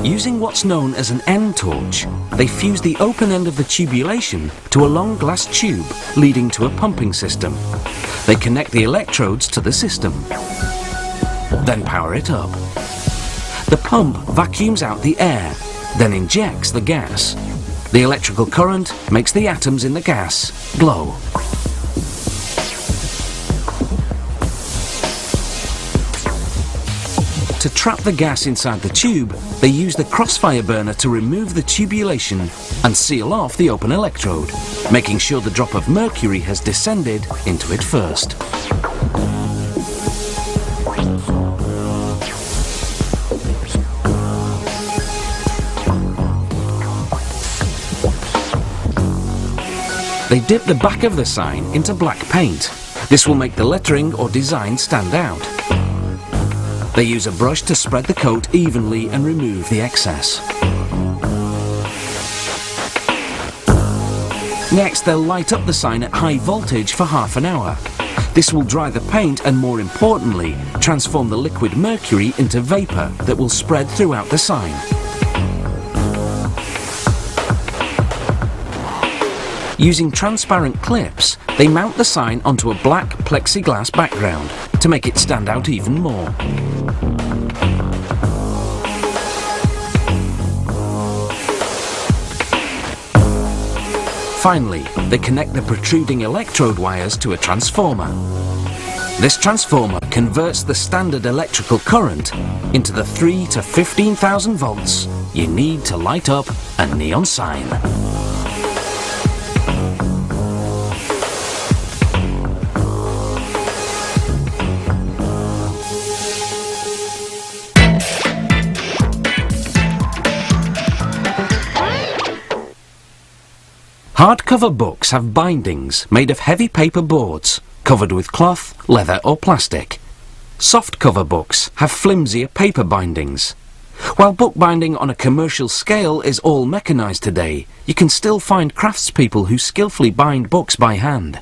Using what's known as an end torch, they fuse the open end of the tubulation to a long glass tube leading to a pumping system. They connect the electrodes to the system, then power it up. The pump vacuums out the air, then injects the gas. The electrical current makes the atoms in the gas glow. To trap the gas inside the tube, they use the crossfire burner to remove the tubulation and seal off the open electrode, making sure the drop of mercury has descended into it first. They dip the back of the sign into black paint. This will make the lettering or design stand out. They use a brush to spread the coat evenly and remove the excess. Next, they'll light up the sign at high voltage for half an hour. This will dry the paint and, more importantly, transform the liquid mercury into vapor that will spread throughout the sign. Using transparent clips, they mount the sign onto a black plexiglass background to make it stand out even more. Finally, they connect the protruding electrode wires to a transformer. This transformer converts the standard electrical current into the 3 to 15,000 volts you need to light up a neon sign. Hardcover books have bindings made of heavy paper boards covered with cloth, leather or plastic. Softcover books have flimsier paper bindings. While bookbinding on a commercial scale is all mechanized today, you can still find craftspeople who skillfully bind books by hand.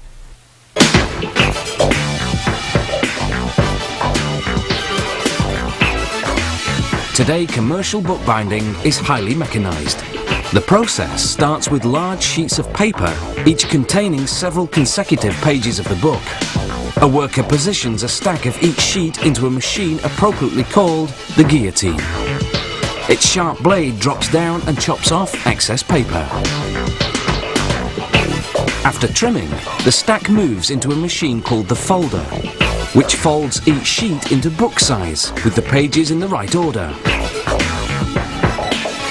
Today, commercial bookbinding is highly mechanized. The process starts with large sheets of paper, each containing several consecutive pages of the book. A worker positions a stack of each sheet into a machine appropriately called the guillotine. Its sharp blade drops down and chops off excess paper. After trimming, the stack moves into a machine called the folder, which folds each sheet into book size with the pages in the right order.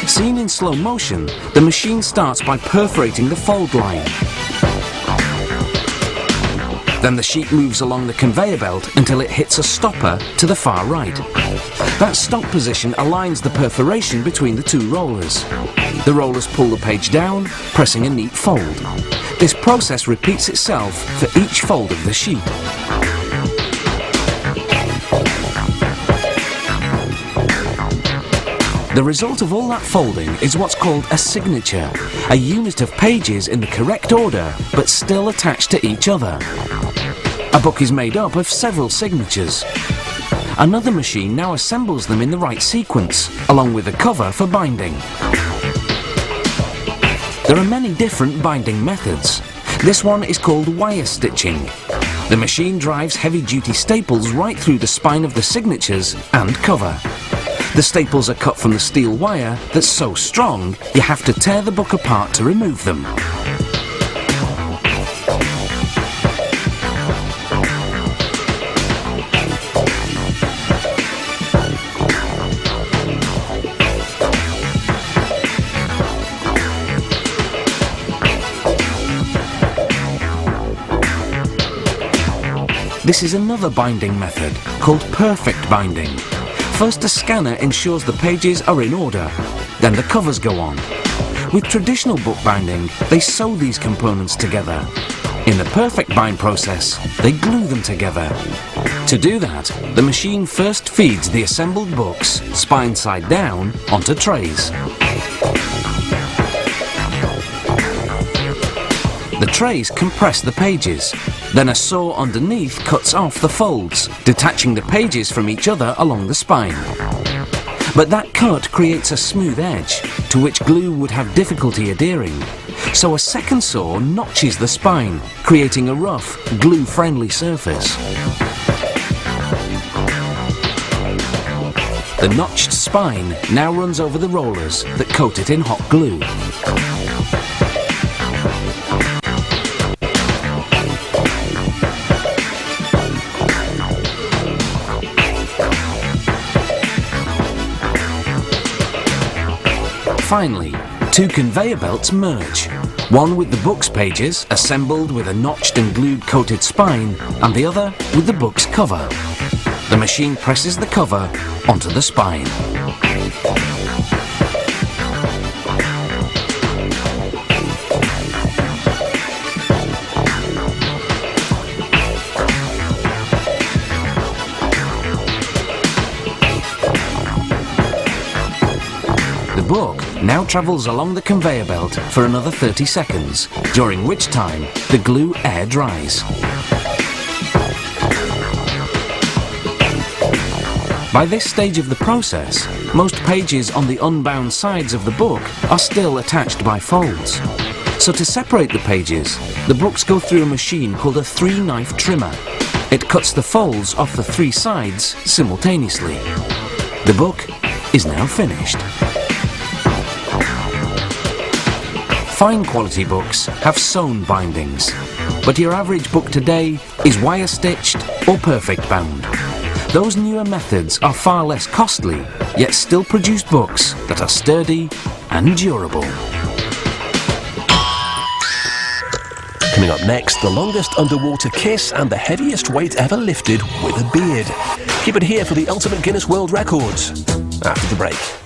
Seen in slow motion, the machine starts by perforating the fold line. Then the sheet moves along the conveyor belt until it hits a stopper to the far right. That stop position aligns the perforation between the two rollers. The rollers pull the page down, pressing a neat fold. This process repeats itself for each fold of the sheet. The result of all that folding is what's called a signature, a unit of pages in the correct order but still attached to each other. A book is made up of several signatures. Another machine now assembles them in the right sequence, along with a cover for binding. There are many different binding methods. This one is called wire stitching. The machine drives heavy-duty staples right through the spine of the signatures and cover. The staples are cut from the steel wire that's so strong you have to tear the book apart to remove them. This is another binding method called perfect binding. First, a scanner ensures the pages are in order, then the covers go on. With traditional bookbinding, they sew these components together. In the perfect bind process, they glue them together. To do that, the machine first feeds the assembled books, spine side down, onto trays. The trays compress the pages. Then a saw underneath cuts off the folds, detaching the pages from each other along the spine. But that cut creates a smooth edge, to which glue would have difficulty adhering. So a second saw notches the spine, creating a rough, glue-friendly surface. The notched spine now runs over the rollers that coat it in hot glue. Finally, two conveyor belts merge, one with the book's pages assembled with a notched and glued coated spine, and the other with the book's cover. The machine presses the cover onto the spine. The book now travels along the conveyor belt for another 30 seconds, during which time the glue air dries. By this stage of the process, most pages on the unbound sides of the book are still attached by folds. So to separate the pages, the books go through a machine called a 3-knife trimmer. It cuts the folds off the 3 sides simultaneously. The book is now finished. Fine quality books have sewn bindings, but your average book today is wire stitched or perfect bound. Those newer methods are far less costly, yet still produce books that are sturdy and durable. Coming up next, the longest underwater kiss and the heaviest weight ever lifted with a beard. Keep it here for the ultimate Guinness World Records after the break.